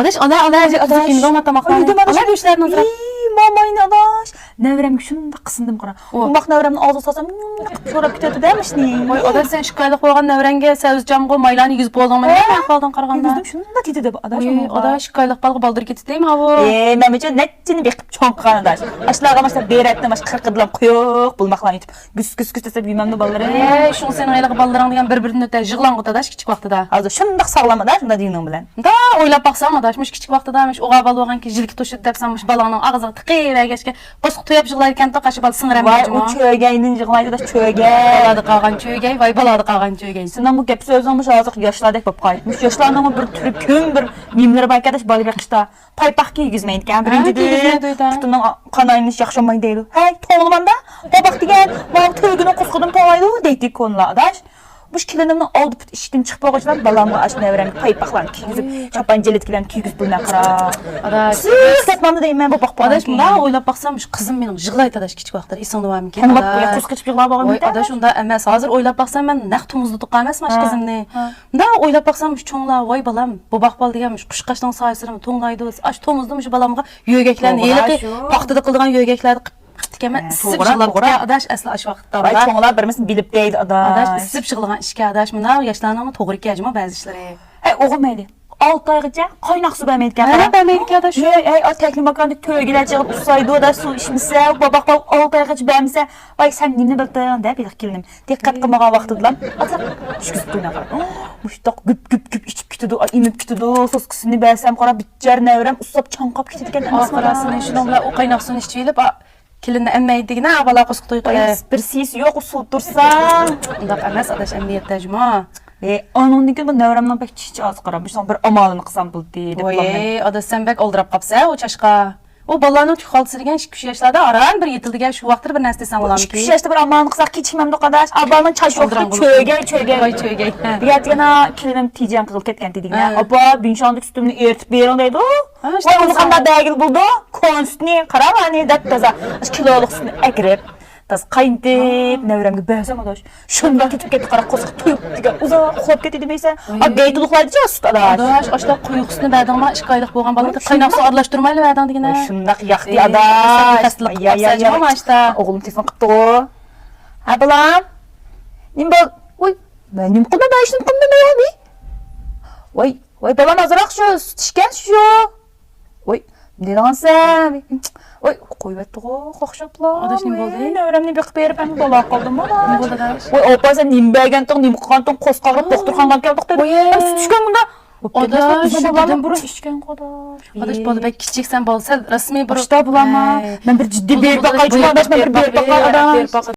Adaş, adaş. Kimde olmamaktan Ana düşlerini oturak. Mamayın adaş. Nevremge şunda kısındım qara. Umaq nevremin ağzı sasam şorap kütüdü demiş ni. Oy, adaş sen şikayet koygan nevrenge sevuz jamgo maylani yüz boldan ne ahvaldan qaraganda. Yüzdüm şunda titidi adaş. Adaş şikayet balga baldır ketdi deymi ha bu? Məməcə netçini bekip çoğan adaş. Aşlağa başla beyretdən baş qırqıdılan quyuq bulmaqlan yetip. Güs desep bilmem ne balları. Şunu senin aylağı ballarың деген bir-birini ötə jığlan qut adaş kiçik vaqtida. Azı şundaq sağlam adaş, şunda deyinin bilen. Da oylap baxsam adaşmış kiçik vaqtidamish oğa bal bolğan ki jilki toşut depsanmış balağının ağzına tıqıyla geçke qosq toyap jığlarkən ta qaşı bal sınıram Vay o çögəyinin jığlaydı da çögəy. baladı qalğan çögəy, vay baladı qalğan çögəy. Sizden bu gep sözünmüş azıq yaşlardek bap qayıtmış. Yaşlarından bir türü küm bir mimleri bayqadaş balı qışda. Paypaq kiygizmeydigan birincidir. Tutunun qanayınız yaxşamaydı deydi. Hey, toğulmanda babaq degen, mal tövgünü qusqudum toğaydı deydik konular adaş. Bu kilinimden oldu put işten çıkıp ağaçlar balamı açma öğrenip paypaqlarını kiygizip çapan jeletkilerini kiygizip bulma qara. Adaş, Satmamda deyim ben babaq adaş munda oylap baxsammış qızım mening jığlayt adaş kiçik vaqtda eson var mı? Hem bak ya qusq içip yığlab ağam. Oy adaş onda emas. Hazır oylap baxsam ben naq tumuzlu tuqa emasmaş qızımni. Da oylap baxsammış çoğla vay balam babaq bal deganmiş quşqaşdan sayısırım to'nglaydi. Aş tomuzdumış balamga yögeklarni eliqi paxtada qildigan yögeklarni Tikeme issip jığlab adaş asla aş vaqtda. Vay çoğlar birimiz bilip deydi adaş. Adaş issip jığlagan işke adaş mına yaşlarına to'g'ri kelyapti ba'zi ishlari. Hey oğlum mayli. 6 aygacha qaynoq suv bermaydigan. Ha, bermaydigan adaş. Hey o teknik makanda to'ygilar chig'ib usaydi da suv içmisa, babaq 6 aygacha bermisa, vay sen nimni bildiran deb kelinim. Diqqat qilmagan vaqtida ata tushkizib qo'yna qara. Mushtoq güp içip ketidi, imib ketidi, soskisini bersam qara bitjar nevram usab chanqab ketadigan Asmarasını şundan bilan o qaynoq suvni ichib elib kelinni emmaydigina avvalo qo'shiq to'yib bir sis yo'q usul tursan. Undaq emas adaş emniyatda juma. Onundan keyin bu nevramdan pek çiçi az qaramışsan bir amalını qilsam bo'ldi deb Oy, adaş sen bek oldirab qapsa o chashqa. O balalarning tuxaltisi degan 2 yoshlarda aran bir yetildigan shu vaqtda bir narsa desam bo'lamki. 2 yoshda bir amalını qilsak kechikmamda qadash. Abalning chash yo'qda cho'gay. Voy cho'gay. Diyatgana kelinim tijan qilib ketgan dedigina. Apa binshonlik sütümni eritib bering deydi. Voy uni qanday dagil bo'ldi? Konstni qaramani deb toza kiloluk sütni akirib tas qayntib nevramga bersam adaş. Shunda ketib ketdi qara qo'sq to'yib degan uzoq uxlab ketdi demaysan. Gaytuluqlaydi-chi ust adaş. Adaş ashla quyuqsini badag'ma 2 oylik bo'lgan balada qaynoq suv aralashtirmayli badang degina. Shundaq yaxdi adaş. O'g'lim telefon qildi. Ha balam. Nim bol. Voy, men nim qilmayman. Voy balam azroq shu tishgan shu. Voy, nedansan? Voy, qo'yibdi-ku, qo'xshaplar. Adaş nim bo'ldi? Nevramni biqib berib ham bola qoldim mana. Nim bo'ldi adaş? Voy, opa sen nim berganting, nim qilganting qo'sqog'ib doktorxonaga keldik dedi. Tushgan bunda. Adaş, babadan burun ishgan qodash. Adaş bola bek kichiksan bo'lsa rasmiy bir Boshda bulanma. Men bir jiddiy berib baqay, adaş, men bir berib baqay adaş.